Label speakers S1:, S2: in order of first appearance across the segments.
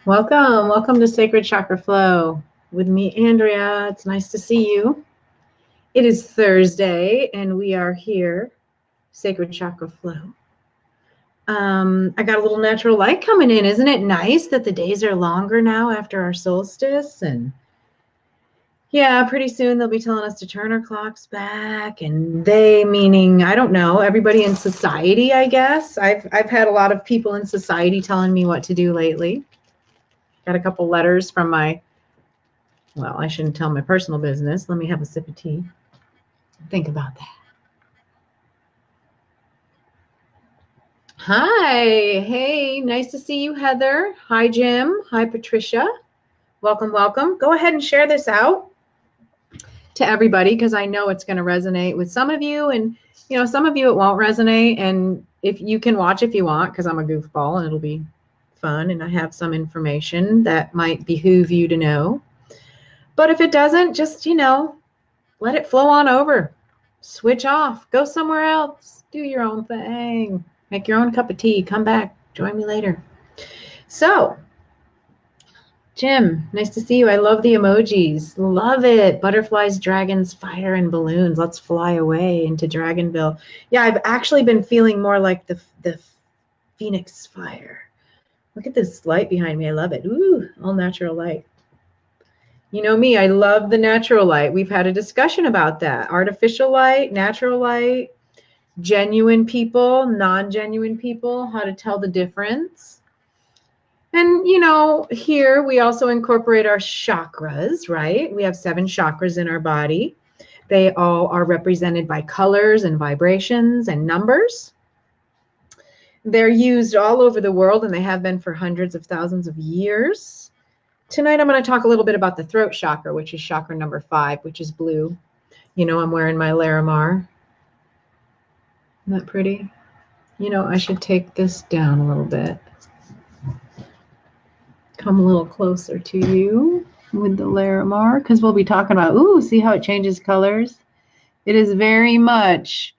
S1: Welcome to Sacred Chakra Flow with me, Andrea. It's nice to see you. It is Thursday and we are here, Sacred Chakra Flow. I got a little natural light coming in. Isn't it nice that the days are longer now after our solstice? And yeah, pretty soon they'll be telling us to turn our clocks back, and they meaning, I don't know, everybody in society, I guess. I've had a lot of people in society telling me what to do lately. Got a couple letters from my, well, I shouldn't tell my personal business. Let me have a sip of tea. Think about that. Hi. Hey, nice to see you, Heather. Hi, Jim. Hi, Patricia. Welcome. Go ahead and share this out to everybody because I know it's going to resonate with some of you, and some of you it won't resonate. And if you can watch if you want, because I'm a goofball and it'll be fun and I have some information that might behoove you to know. But if it doesn't, just, let it flow on over. Switch off. Go somewhere else. Do your own thing. Make your own cup of tea. Come back. Join me later. So, Jim, nice to see you. I love the emojis. Love it. Butterflies, dragons, fire, and balloons. Let's fly away into Dragonville. Yeah, I've actually been feeling more like the Phoenix fire. Look at this light behind me. I love it. Ooh, all natural light. You know me, I love the natural light. We've had a discussion about that. Artificial light, natural light, genuine people, non-genuine people, how to tell the difference. And, here we also incorporate our chakras, right? We have 7 chakras in our body. They all are represented by colors and vibrations and numbers. They're used all over the world, and they have been for hundreds of thousands of years. Tonight, I'm going to talk a little bit about the throat chakra, which is chakra number 5, which is blue. I'm wearing my Larimar. Isn't that pretty? I should take this down a little bit. Come a little closer to you with the Larimar, because we'll be talking about, see how it changes colors? It is very much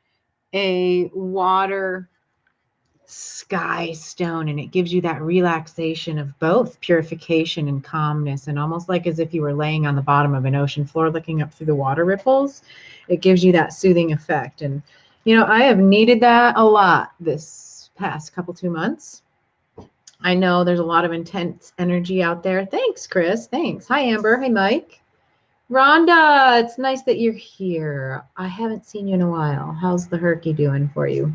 S1: a water sky stone, and it gives you that relaxation of both purification and calmness, and almost like as if you were laying on the bottom of an ocean floor looking up through the water ripples. It gives you that soothing effect. And I have needed that a lot this past 2 months. I know there's a lot of intense energy out there. Thanks, Chris. Thanks. Hi, Amber. Hi, Mike. Rhonda, it's nice that you're here. I haven't seen you in a while. How's the herky doing for you?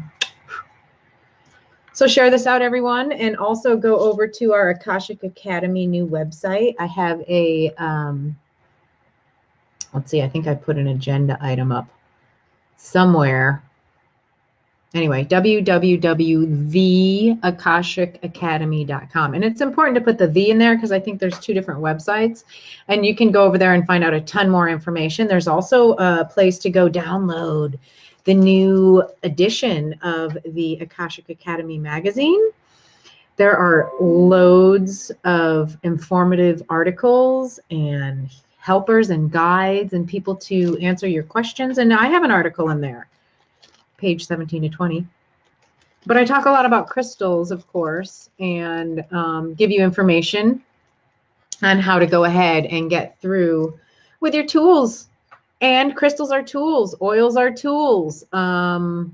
S1: So share this out, everyone, and also go over to our Akashic Academy new website. I have a, let's see, I think I put an agenda item up somewhere. Anyway, www.theakashicacademy.com. And it's important to put the "the" in there because I think there's 2 different websites, and you can go over there and find out a ton more information. There's also a place to go download the new edition of the Akashic Academy magazine. There are loads of informative articles and helpers and guides and people to answer your questions. And I have an article in there, page 17 to 20. But I talk a lot about crystals, of course, and give you information on how to go ahead and get through with your tools. And crystals are tools. Oils are tools. All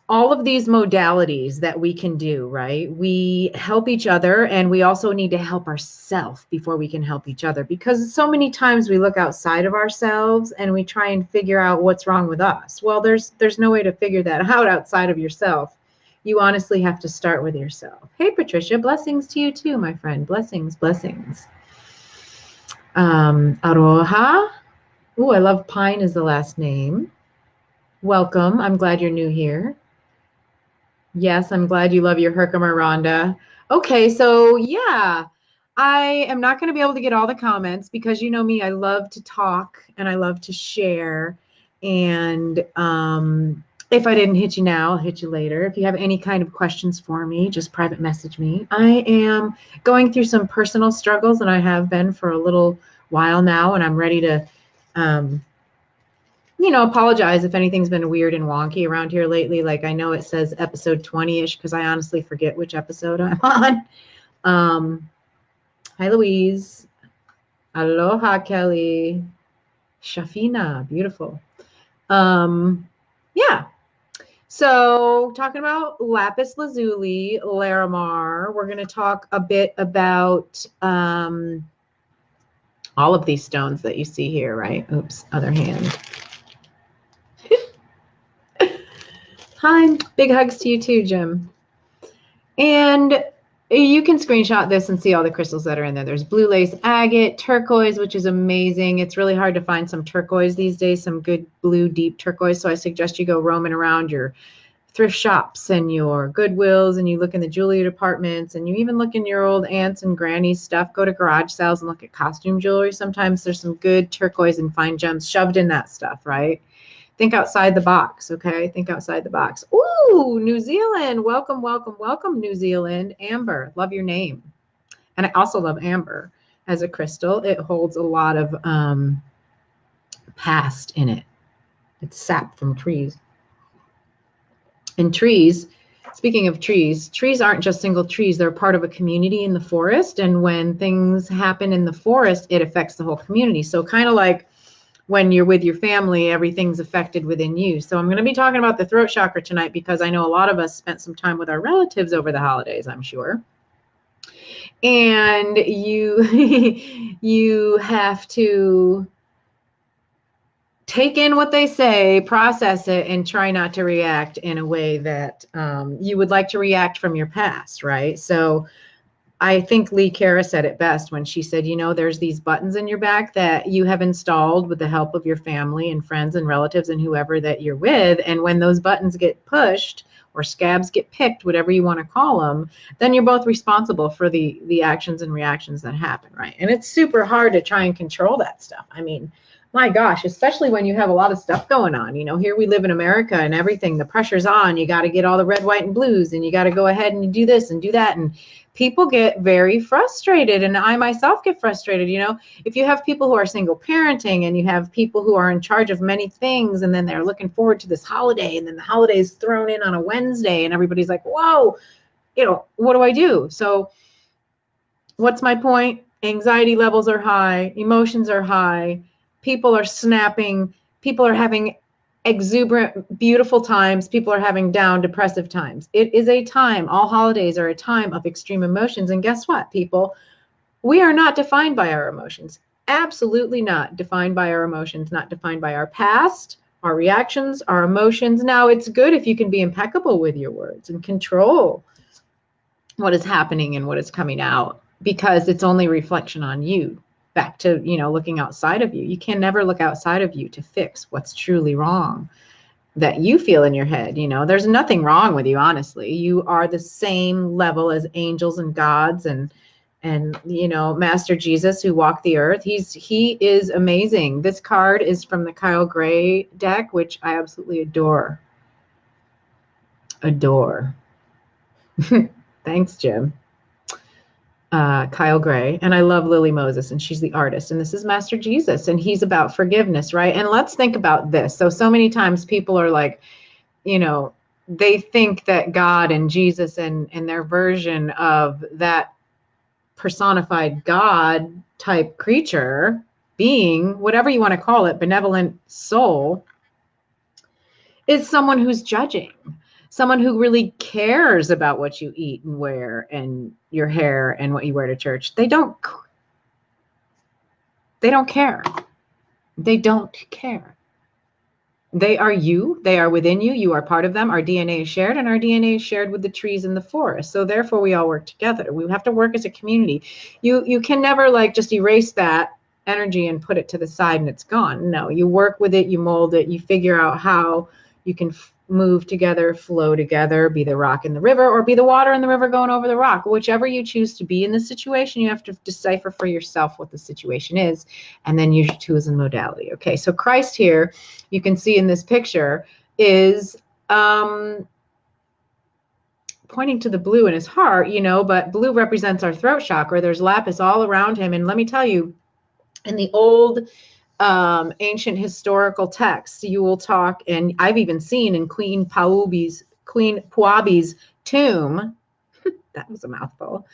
S1: of these modalities that we can do, right? We help each other, and we also need to help ourselves before we can help each other, because so many times we look outside of ourselves and we try and figure out what's wrong with us. Well, there's no way to figure that out outside of yourself. You honestly have to start with yourself. Hey, Patricia, blessings to you too, my friend. Blessings. Aroha. Oh, I love Pine is the last name. Welcome. I'm glad you're new here. Yes, I'm glad you love your Herkimer, Rhonda. Okay, so yeah, I am not going to be able to get all the comments because you know me, I love to talk and I love to share. And if I didn't hit you now, I'll hit you later. If you have any kind of questions for me, just private message me. I am going through some personal struggles, and I have been for a little while now, and I'm ready to apologize if anything's been weird and wonky around here lately. Like, I know it says episode 20-ish because I honestly forget which episode I'm on. Hi, Louise. Aloha, Kelly. Shafina, beautiful. Yeah. So talking about lapis lazuli, Larimar, we're going to talk a bit about all of these stones that you see here, right? Oops, other hand. Hi, big hugs to you too, Jim. And you can screenshot this and see all the crystals that are in there. There's blue lace agate, turquoise, which is amazing. It's really hard to find some turquoise these days, some good blue deep turquoise. So I suggest you go roaming around your thrift shops and your Goodwills, and you look in the jewelry departments, and you even look in your old aunts and grannies stuff. Go to garage sales and look at costume jewelry. Sometimes there's some good turquoise and fine gems shoved in that stuff, right? Think outside the box, okay? Think outside the box. Ooh, New Zealand. Welcome, welcome, welcome, New Zealand. Amber, love your name. And I also love amber as a crystal. It holds a lot of past in it. It's sap from trees. And trees, speaking of trees, trees aren't just single trees. They're part of a community in the forest. And when things happen in the forest, it affects the whole community. So kind of like when you're with your family, everything's affected within you. So I'm going to be talking about the throat chakra tonight because I know a lot of us spent some time with our relatives over the holidays, I'm sure. And you have to take in what they say, process it, and try not to react in a way that you would like to react from your past, right? So I think Lee Cara said it best when she said, you know, there's these buttons in your back that you have installed with the help of your family and friends and relatives and whoever that you're with. And when those buttons get pushed or scabs get picked, whatever you want to call them, then you're both responsible for the actions and reactions that happen, right? And it's super hard to try and control that stuff. I mean, my gosh, especially when you have a lot of stuff going on. You know, here we live in America and everything, the pressure's on. You got to get all the red, white, and blues, and you got to go ahead and do this and do that. And people get very frustrated, and I myself get frustrated. You know, if you have people who are single parenting and you have people who are in charge of many things, and then they're looking forward to this holiday, and then the holiday is thrown in on a Wednesday, and everybody's like, whoa, you know, what do I do? So what's my point? Anxiety levels are high, emotions are high, people are snapping, people are having exuberant, beautiful times, people are having down, depressive times. It is a time, all holidays are a time of extreme emotions. And guess what, people? We are not defined by our emotions. Absolutely not defined by our emotions, not defined by our past, our reactions, our emotions. Now, it's good if you can be impeccable with your words and control what is happening and what is coming out, because it's only reflection on you. Back to, you know, looking outside of you. You can never look outside of you to fix what's truly wrong that you feel in your head. You know, there's nothing wrong with you, honestly. You are the same level as angels and gods and you know, Master Jesus who walked the earth. He is amazing. This card is from the Kyle Gray deck, which I absolutely adore. Thanks, Jim. Kyle Gray, and I love Lily Moses, and she's the artist, and this is Master Jesus, and he's about forgiveness, right? And let's think about this. So many times people are like, you know, they think that God and Jesus and their version of that personified God type creature, being, whatever you want to call it, benevolent soul, is someone who's judging. Someone who really cares about what you eat and wear and your hair and what you wear to church. They don't care. They don't care. They are you. They are within you. You are part of them. Our DNA is shared, and our DNA is shared with the trees in the forest. So therefore, we all work together. We have to work as a community. You can never like just erase that energy and put it to the side and it's gone. No, you work with it. You mold it. You figure out how you can move together, flow together, be the rock in the river, or be the water in the river going over the rock. Whichever you choose to be in the situation, you have to decipher for yourself what the situation is, and then use your tools and modality. Okay, so Christ here, you can see in this picture, is pointing to the blue in his heart, you know, but blue represents our throat chakra. There's lapis all around him. And let me tell you, in the old ancient historical texts, you will talk, and I've even seen in Queen Puabi's tomb, that was a mouthful,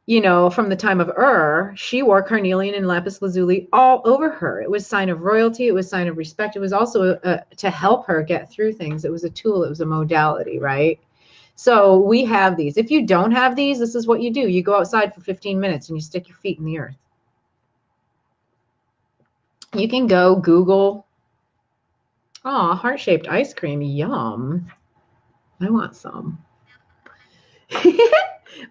S1: you know, from the time of Ur, she wore carnelian and lapis lazuli all over her. It was sign of royalty. It was sign of respect. It was also to help her get through things. It was a tool. It was a modality, right? So we have these. If you don't have these, this is what you do. You go outside for 15 minutes and you stick your feet in the earth. You can go Google, oh, heart-shaped ice cream. Yum. I want some.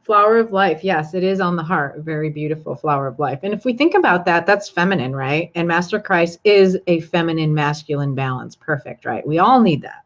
S1: Flower of life. Yes, it is on the heart. Very beautiful flower of life. And if we think about that, that's feminine, right? And Master Christ is a feminine masculine balance. Perfect, right? We all need that.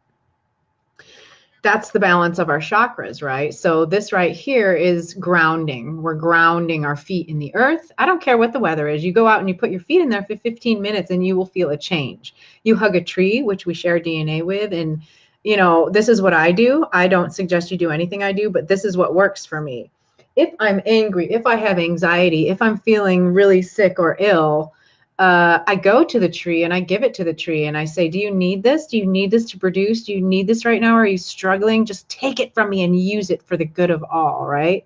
S1: That's the balance of our chakras, right? So this right here is grounding. We're grounding our feet in the earth. I don't care what the weather is. You go out and you put your feet in there for 15 minutes and you will feel a change. You hug a tree, which we share DNA with, and you know, this is what I do. I don't suggest you do anything I do, but this is what works for me. If I'm angry, if I have anxiety, if I'm feeling really sick or ill, I go to the tree and I give it to the tree and I say, do you need this? Do you need this to produce? Do you need this right now? Are you struggling? Just take it from me and use it for the good of all, right?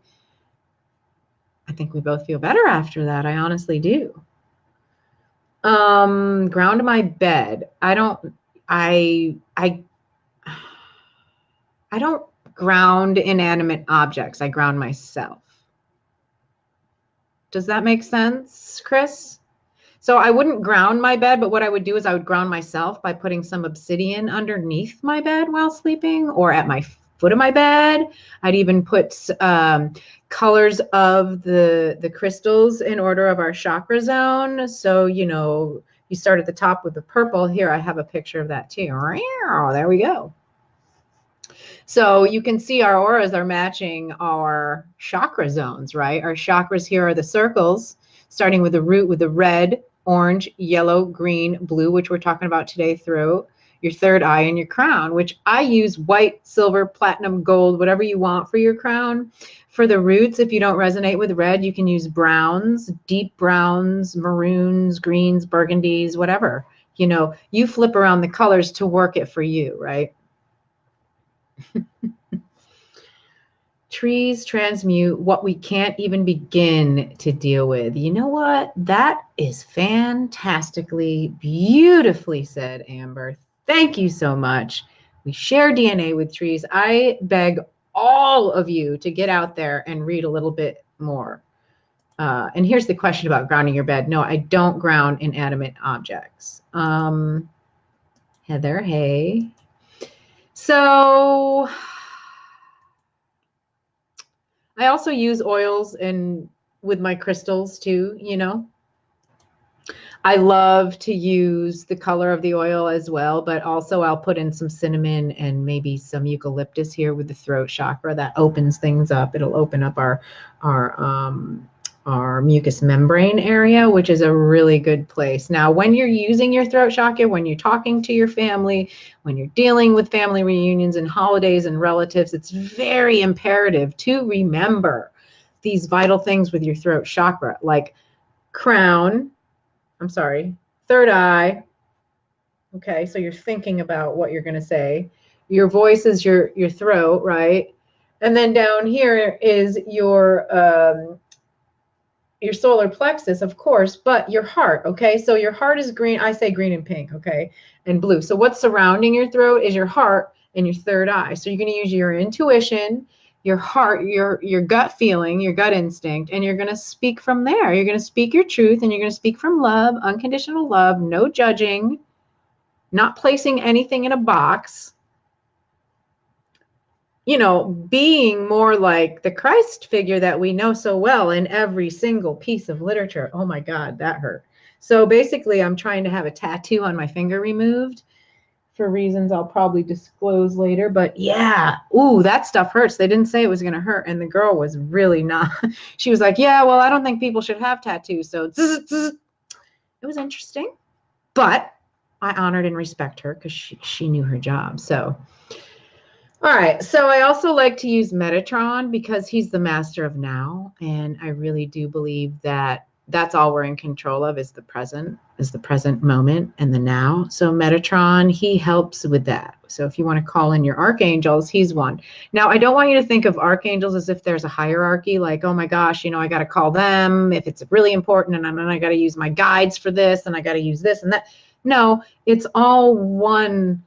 S1: I think we both feel better after that. I honestly do. Ground my bed. I don't ground inanimate objects. I ground myself. Does that make sense, Chris? So I wouldn't ground my bed, but what I would do is I would ground myself by putting some obsidian underneath my bed while sleeping or at my foot of my bed. I'd even put colors of the crystals in order of our chakra zone. So, you know, you start at the top with the purple. Here, I have a picture of that too. There we go. So you can see our auras are matching our chakra zones, right? Our chakras here are the circles, starting with the root with the red, orange, yellow, green, blue, which we're talking about today, through your third eye and your crown, which I use white, silver, platinum, gold, whatever you want for your crown. For the roots, if you don't resonate with red, you can use browns, deep browns, maroons, greens, burgundies, whatever. You know, you flip around the colors to work it for you, right? Trees transmute what we can't even begin to deal with. You know what? That is fantastically, beautifully said, Amber. Thank you so much. We share DNA with trees. I beg all of you to get out there and read a little bit more. And here's the question about grounding your bed. No, I don't ground inanimate objects. Heather, hey. So I also use oils and with my crystals too, you know. I love to use the color of the oil as well, but also I'll put in some cinnamon and maybe some eucalyptus here with the throat chakra. That opens things up. It'll open up our mucous membrane area, which is a really good place. Now, when you're using your throat chakra, when you're talking to your family, when you're dealing with family reunions and holidays and relatives, it's very imperative to remember these vital things with your throat chakra, like third eye. Okay, so you're thinking about what you're going to say. Your voice is your throat, right? And then down here is your solar plexus, of course, but your heart, okay? So your heart is green. I say green and pink, okay? And blue. So what's surrounding your throat is your heart and your third eye. So you're going to use your intuition, your heart, your gut feeling, your gut instinct, and you're going to speak from there. You're going to speak your truth, and you're going to speak from love, unconditional love, no judging, not placing anything in a box. You know, being more like the Christ figure that we know so well in every single piece of literature. Oh my God, that hurt. So basically, I'm trying to have a tattoo on my finger removed for reasons I'll probably disclose later. But yeah, ooh, that stuff hurts. They didn't say it was going to hurt. And the girl was really not. She was like, yeah, well, I don't think people should have tattoos. So it was interesting. But I honored and respect her because she knew her job. So all right, so I also like to use Metatron because he's the master of now, and I really do believe that that's all we're in control of, is the present moment and the now. So Metatron, he helps with that. So if you want to call in your archangels, he's one. Now, I don't want you to think of archangels as if there's a hierarchy, like, oh my gosh, I got to call them if it's really important, and then I got to use my guides for this, and I got to use this and that. No, it's all one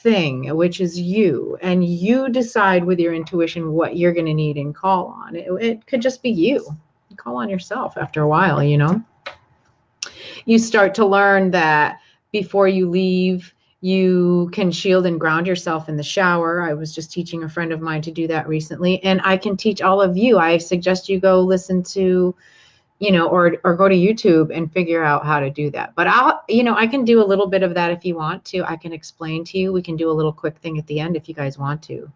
S1: thing, which is you, and you decide with your intuition what you're going to need and call on. It could just be you. Call on yourself after a while. You start to learn that before you leave, you can shield and ground yourself in the shower. I was just teaching a friend of mine to do that recently, and I can teach all of you. I suggest you go listen to, or go to YouTube and figure out how to do that. But I can do a little bit of that if you want to. I can explain to you. We can do a little quick thing at the end if you guys want to.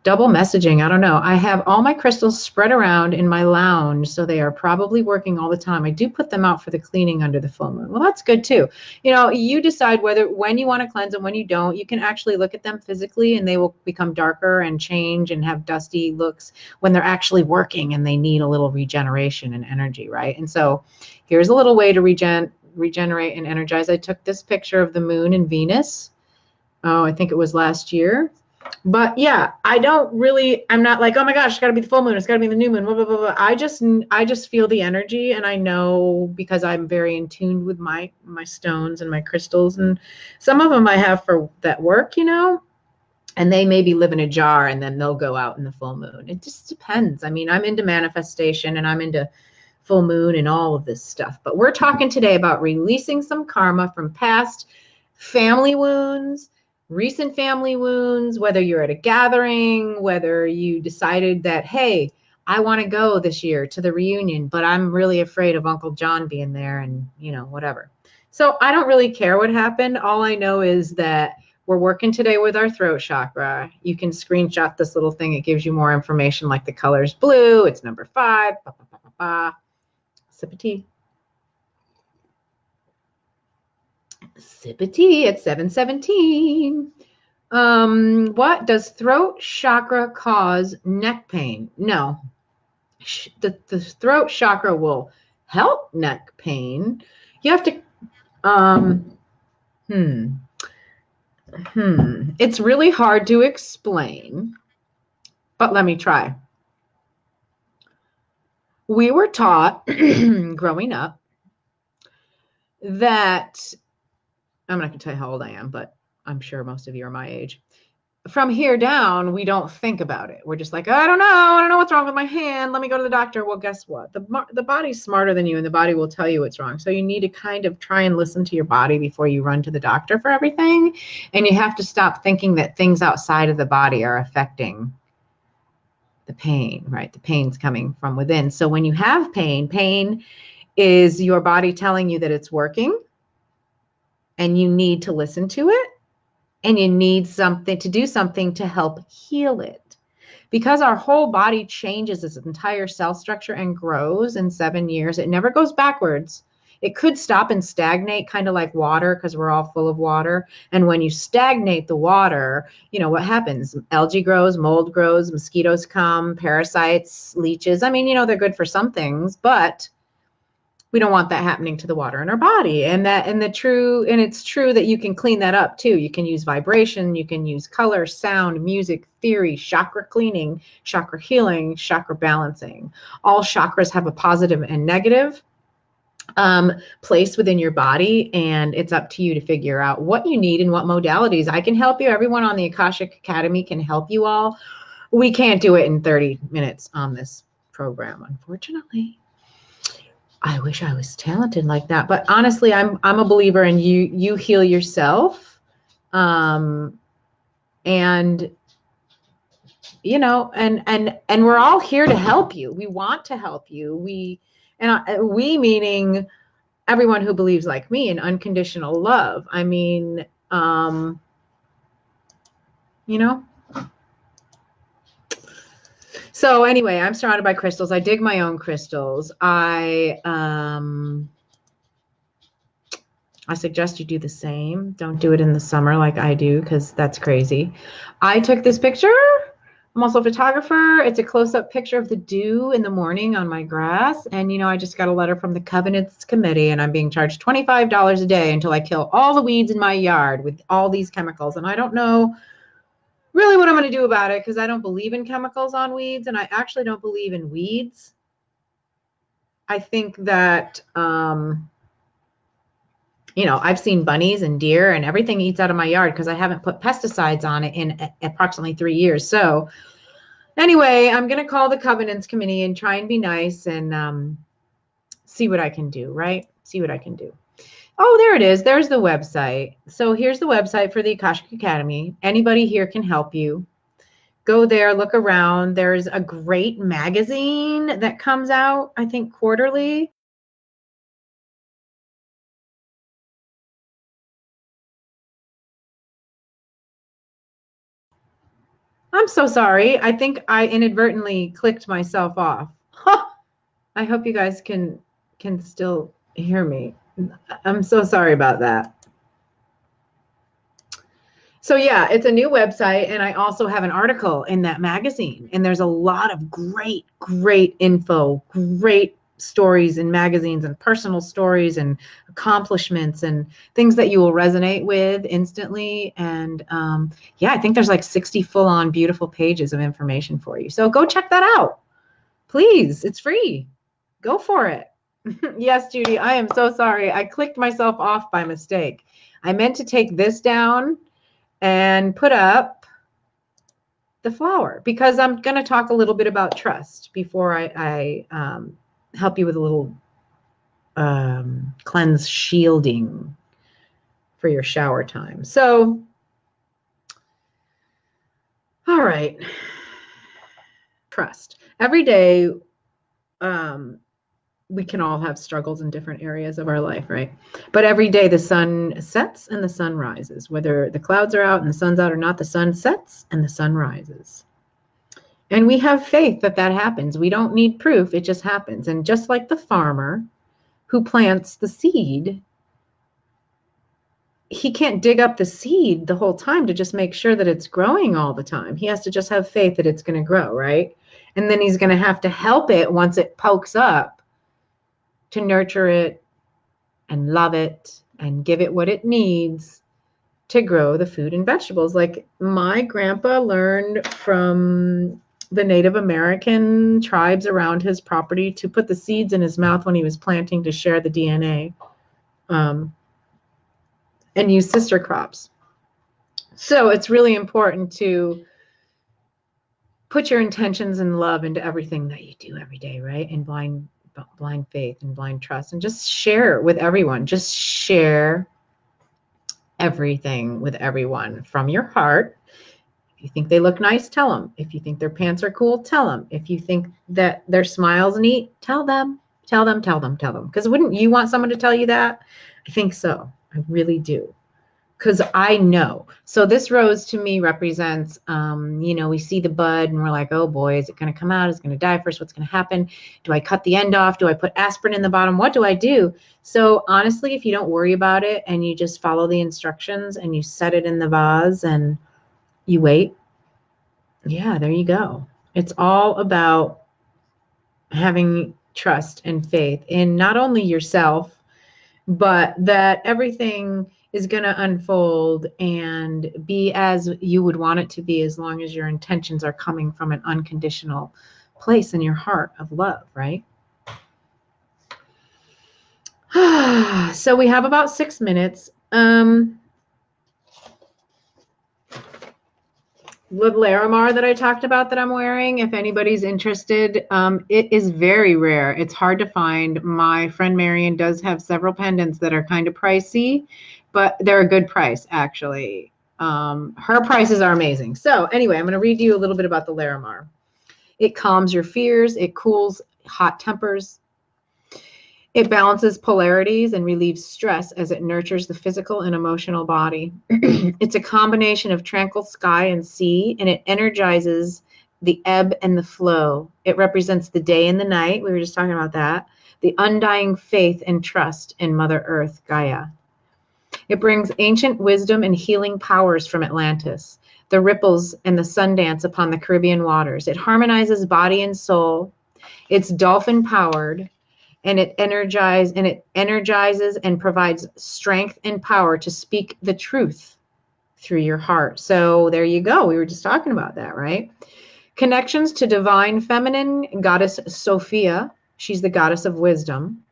S1: Double messaging, I don't know. I have all my crystals spread around in my lounge, so they are probably working all the time. I do put them out for the cleaning under the full moon. Well, that's good too. You decide when you want to cleanse and when you don't. You can actually look at them physically, and they will become darker and change and have dusty looks when they're actually working and they need a little regeneration and energy, right? And so here's a little way to regenerate and energize. I took this picture of the moon and Venus. Oh, I think it was last year. But yeah, I'm not like, oh my gosh, it's got to be the full moon, it's got to be the new moon, blah, blah, blah, blah. I just feel the energy, and I know, because I'm very in tune with my stones and my crystals, and some of them I have for that work, and they maybe live in a jar and then they'll go out in the full moon. It just depends. I mean, I'm into manifestation and I'm into full moon and all of this stuff, but we're talking today about releasing some karma from past family wounds, recent family wounds, whether you're at a gathering, whether you decided that, hey, I want to go this year to the reunion, but I'm really afraid of Uncle John being there and, whatever. So I don't really care what happened. All I know is that we're working today with our throat chakra. You can screenshot this little thing. It gives you more information, like the color's blue. It's number 5. Ba, ba, ba, ba, ba. Sip of tea. Sip of tea at 7:17. What does throat chakra cause neck pain? No, the throat chakra will help neck pain. You have to, it's really hard to explain, but let me try. We were taught growing up that, I'm not going to tell you how old I am, but I'm sure most of you are my age. From here down, we don't think about it. We're just like, I don't know what's wrong with my hand. Let me go to the doctor. Well, guess what? The body's smarter than you, and the body will tell you what's wrong. So you need to kind of try and listen to your body before you run to the doctor for everything. And you have to stop thinking that things outside of the body are affecting the pain, right? The pain's coming from within. So when you have pain is your body telling you that it's working, and you need to listen to it, and you need something to do something to help heal it. Because our whole body changes its entire cell structure and grows in 7 years. It never goes backwards. It could stop and stagnate, kind of like water, because we're all full of water. And when you stagnate the water, what happens? Algae grows, mold grows, mosquitoes come, parasites, leeches. I mean, they're good for some things, but we don't want that happening to the water in our body. And it's true that you can clean that up too. You can use vibration, you can use color, sound, music, theory, chakra cleaning, chakra healing, chakra balancing. All chakras have a positive and negative place within your body, and it's up to you to figure out what you need and what modalities. I can help you. Everyone on the Akashic Academy can help you all. We can't do it in 30 minutes on this program, unfortunately. I wish I was talented like that, but honestly, I'm a believer in you heal yourself, and and we're all here to help you. We want to help you. We meaning everyone who believes like me in unconditional love. I mean, So anyway, I'm surrounded by crystals. I dig my own crystals. I suggest you do the same. Don't do it in the summer like I do, because that's crazy. I took this picture I'm also a photographer. It's a close-up picture of the dew in the morning on my grass. And, you know, I just got a letter from the Covenants Committee, and I'm being charged $25 a day until I kill all the weeds in my yard with all these chemicals. And I don't know really what I'm going to do about it, because I don't believe in chemicals on weeds, and I actually don't believe in weeds. I think that, you know, I've seen bunnies and deer and everything eats out of my yard because I haven't put pesticides on it in approximately 3 years. So anyway, I'm going to call the Covenants Committee and try and be nice and see what I can do, right? See what I can do. Oh, there it is. There's the website. So here's the website for the Akashic Academy. Anybody here can help you. Go there, look around. There's a great magazine that comes out, I think, quarterly. I'm so sorry. I think I inadvertently clicked myself off. I hope you guys can still hear me. I'm so sorry about that. So yeah, it's a new website, and I also have an article in that magazine, and there's a lot of great info, great stories in magazines and personal stories and accomplishments and things that you will resonate with instantly. And yeah, I think there's like 60 full-on beautiful pages of information for you. So go check that out. Please, it's free. Go for it. Yes, Judy, I am so sorry. I clicked myself off by mistake. I meant to take this down and put up the flower, because I'm going to talk a little bit about trust before I help you with a little cleanse shielding for your shower time. So, all right. Trust. Every day, we can all have struggles in different areas of our life, right? But every day the sun sets and the sun rises. Whether the clouds are out and the sun's out or not, the sun sets and the sun rises. And we have faith that that happens. We don't need proof. It just happens. And just like the farmer who plants the seed, he can't dig up the seed the whole time to just make sure that it's growing all the time. He has to just have faith that it's going to grow, right? And then he's going to have to help it once it pokes up, to nurture it and love it and give it what it needs to grow the food and vegetables. Like my grandpa learned from the Native American tribes around his property to put the seeds in his mouth when he was planting to share the DNA, and use sister crops. So it's really important to put your intentions and love into everything that you do every day, right? And blind faith and blind trust, and just share with everyone. Just share everything with everyone from your heart. If you think they look nice, tell them. If you think their pants are cool, tell them. If you think that their smile's neat, tell them. Because wouldn't you want someone to tell you that? I think so. I really do. Because I know. So this rose to me represents, you know, we see the bud and we're like, oh boy, is it going to come out? Is it going to die first? What's going to happen? Do I cut the end off? Do I put aspirin in the bottom? What do I do? So honestly, if you don't worry about it and you just follow the instructions and you set it in the vase and you wait, yeah, there you go. It's all about having trust and faith in not only yourself, but that everything is going to unfold and be as you would want it to be, as long as your intentions are coming from an unconditional place in your heart of love, right? So we have about 6 minutes. The Larimar that I talked about that I'm wearing, if anybody's interested, it is very rare. It's hard to find. My friend Marion does have several pendants that are kind of pricey, but they're a good price, actually. Her prices are amazing. So anyway, I'm going to read you a little bit about the Larimar. It calms your fears. It cools hot tempers. It balances polarities and relieves stress as it nurtures the physical and emotional body. It's a combination of tranquil sky and sea, and it energizes the ebb and the flow. It represents the day and the night. We were just talking about that. The undying faith and trust in Mother Earth, Gaia. It brings ancient wisdom and healing powers from Atlantis. the ripples and the sun dance upon the Caribbean waters. It harmonizes body and soul. It's dolphin powered, and it energizes and provides strength and power to speak the truth through your heart. So there you go. We were just talking about that, right? Connections to divine feminine goddess Sophia. She's the goddess of wisdom.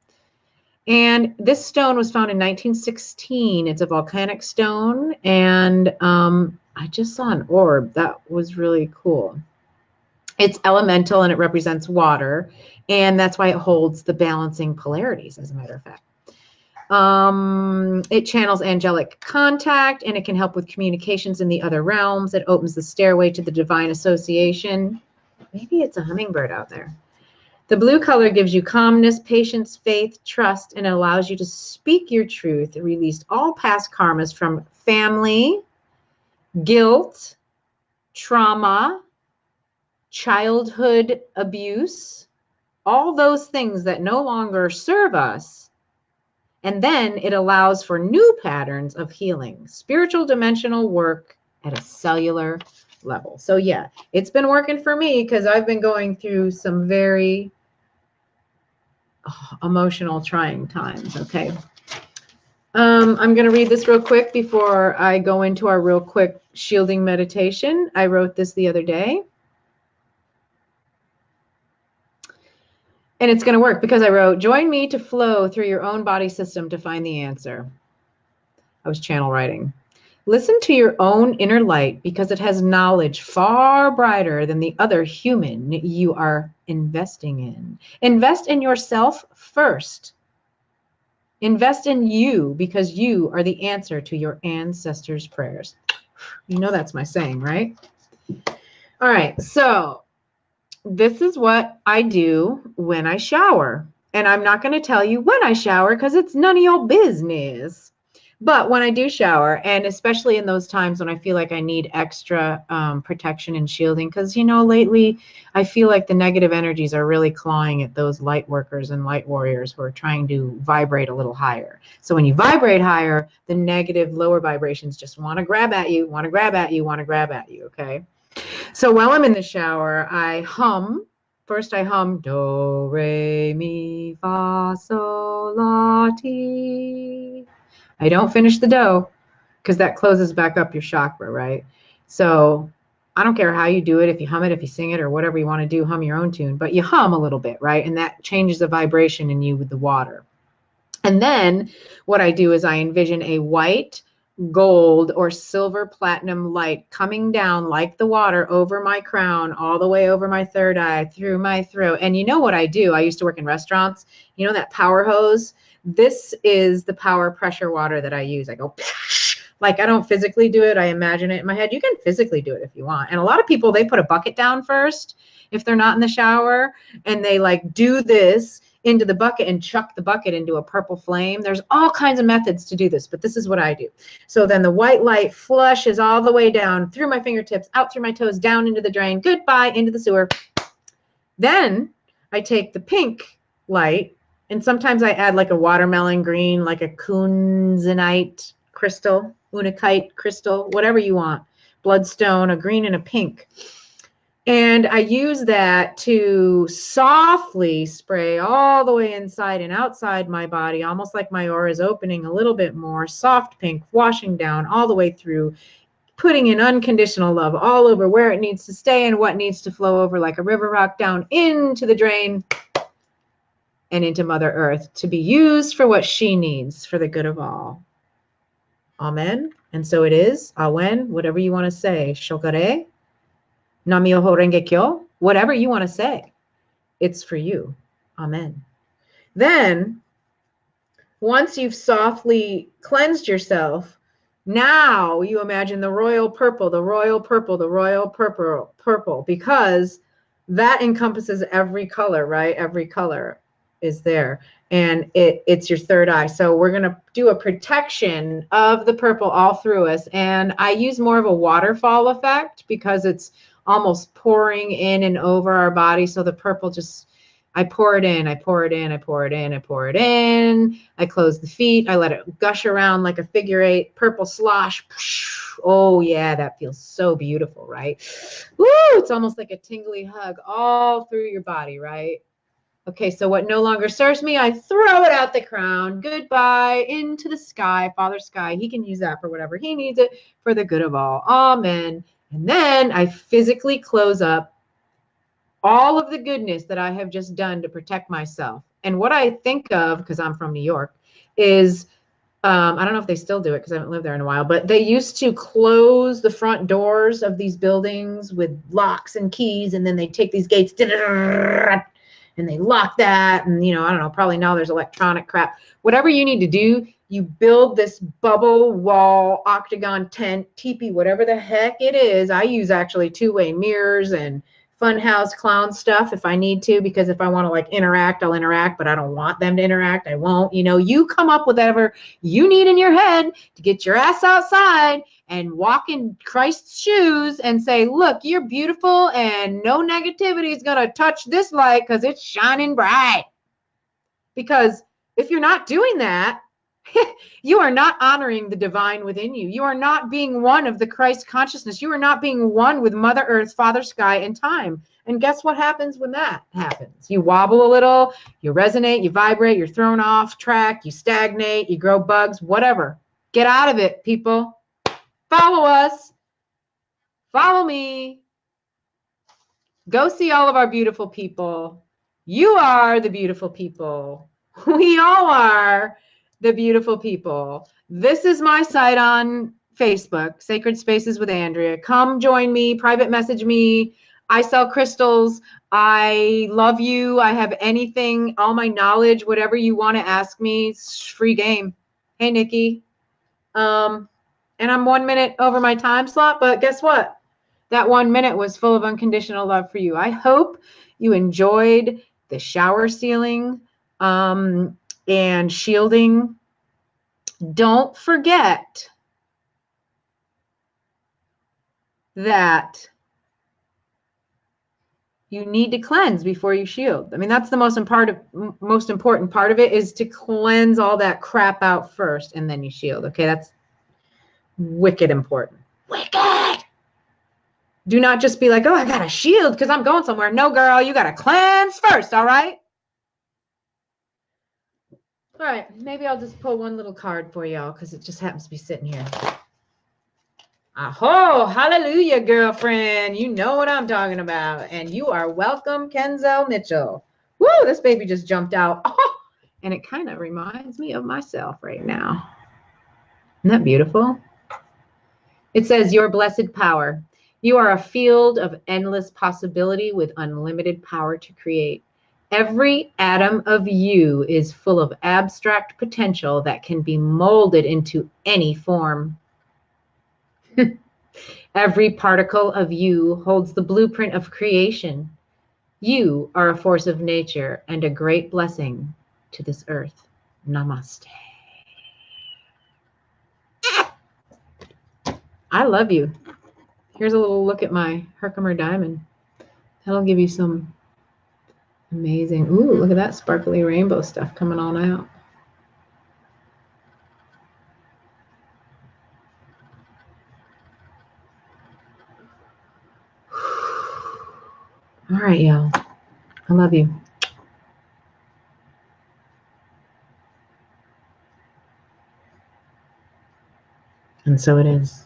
S1: And this stone was found in 1916. It's a volcanic stone. And I just saw an orb. That was really cool. It's elemental and it represents water. And that's why it holds the balancing polarities, as a matter of fact. It channels angelic contact, and it can help with communications in the other realms. It opens the stairway to the divine association. Maybe it's a hummingbird out there. The blue color gives you calmness, patience, faith, trust, and it allows you to speak your truth, release all past karmas from family, guilt, trauma, childhood abuse, all those things that no longer serve us. And then it allows for new patterns of healing, spiritual dimensional work at a cellular level. So yeah, it's been working for me because I've been going through some very emotional, trying times. Okay. I'm going to read this real quick before I go into our real quick shielding meditation. I wrote this the other day. And it's going to work because I wrote, join me to flow through your own body system to find the answer. I was channel writing. Listen to your own inner light because it has knowledge far brighter than the other human you are investing in. Invest in yourself first. Invest in you because you are the answer to your ancestors' prayers. You know that's my saying, right? All right, so this is what I do when I shower. And I'm not going to tell you when I shower because it's none of your business. But when I do shower, and especially in those times when I feel like I need extra protection and shielding, because, you know, lately I feel like the negative energies are really clawing at those light workers and light warriors who are trying to vibrate a little higher. So when you vibrate higher, the negative lower vibrations just want to grab at you, want to grab at you, want to grab at you, okay? So while I'm in the shower, I hum. First I hum do, re, mi, fa, sol, la, ti. I don't finish the do because that closes back up your chakra, right? So I don't care how you do it, if you hum it, if you sing it, or whatever you want to do, hum your own tune, but you hum a little bit, right? And that changes the vibration in you with the water. And then what I do is I envision a white, gold, or silver platinum light coming down like the water over my crown, all the way over my third eye, through my throat. And you know what I do? I used to work in restaurants. You know that power hose? This is the power pressure water that I use. I go, like, I don't physically do it. I imagine it in my head. You can physically do it if you want. And a lot of people, they put a bucket down first if they're not in the shower, and they like do this into the bucket and chuck the bucket into a purple flame. There's all kinds of methods to do this, but this is what I do. So then the white light flushes all the way down through my fingertips, out through my toes, down into the drain, goodbye, into the sewer. Then I take the pink light, and sometimes I add like a watermelon green, like a kunzite crystal, unakite crystal, whatever you want, bloodstone, a green and a pink. And I use that to softly spray all the way inside and outside my body, almost like my aura is opening a little bit more, soft pink, washing down all the way through, putting in unconditional love all over where it needs to stay and what needs to flow over like a river rock down into the drain and into Mother Earth to be used for what she needs for the good of all. Amen. And so it is. Awen, whatever you want to say. Shokare. Nam-myoho Renge Kyo, whatever you want to say, it's for you. Amen. Then, once you've softly cleansed yourself, now you imagine the royal purple, the royal purple, the royal purple, because that encompasses every color, right? Every color is there. And it's your third eye. So we're going to do a protection of the purple all through us. And I use more of a waterfall effect because it's almost pouring in and over our body. So the purple just I pour it in, I pour it in, I pour it in, I pour it in. I close the feet. I let it gush around like a figure eight, purple slosh. Oh yeah, that feels so beautiful, right? Woo, it's almost like a tingly hug all through your body, right? Okay, so what no longer serves me, I throw it out the crown. Goodbye into the sky, Father Sky. He can use that for whatever he needs it for the good of all. Amen. And then I physically close up all of the goodness that I have just done to protect myself. And what I think of, because I'm from New York, is I don't know if they still do it because I haven't lived there in a while, but they used to close the front doors of these buildings with locks and keys, and then they take these gates and they lock that. And, I don't know, probably now there's electronic crap. Whatever you need to do, you build this bubble wall, octagon tent, teepee, whatever the heck it is. I use actually two-way mirrors and funhouse clown stuff if I need to, because if I want to like interact, I'll interact, but I don't want them to interact. I won't. You come up with whatever you need in your head to get your ass outside and walk in Christ's shoes and say, look, you're beautiful and no negativity is going to touch this light because it's shining bright. Because if you're not doing that, you are not honoring the divine within you. You are not being one of the Christ consciousness. You are not being one with Mother Earth, Father Sky, and time. And guess what happens when that happens? You wobble a little, you resonate, you vibrate, you're thrown off track, you stagnate, you grow bugs, whatever. Get out of it, people. Follow us. Follow me. Go see all of our beautiful people. You are the beautiful people. We all are the beautiful people. This is my site on Facebook, Sacred Spaces with Andrea. Come join me, private message me. I sell crystals. I love you. I have anything, all my knowledge, whatever you want to ask me, it's free game. Hey, Nikki. And I'm 1 minute over my time slot, but guess what? That 1 minute was full of unconditional love for you. I hope you enjoyed the shower sealing and shielding. Don't forget that you need to cleanse before you shield. I mean, that's the most important part of it, is to cleanse all that crap out first and then you shield. Okay, that's wicked important. Wicked. Do not just be like, oh, I got to shield because I'm going somewhere. No, girl, you got to cleanse first, all right? All right, maybe I'll just pull one little card for y'all because it just happens to be sitting here. Aho, hallelujah, girlfriend. You know what I'm talking about. And you are welcome, Kenzel Mitchell. Woo, this baby just jumped out. Oh, and it kind of reminds me of myself right now. Isn't that beautiful? It says, your blessed power. You are a field of endless possibility with unlimited power to create. Every atom of you is full of abstract potential that can be molded into any form. Every particle of you holds the blueprint of creation. You are a force of nature and a great blessing to this earth. Namaste. I love you. Here's a little look at my Herkimer diamond. That'll give you some amazing, ooh, look at that sparkly rainbow stuff coming on out. All right, y'all. I love you. And so it is.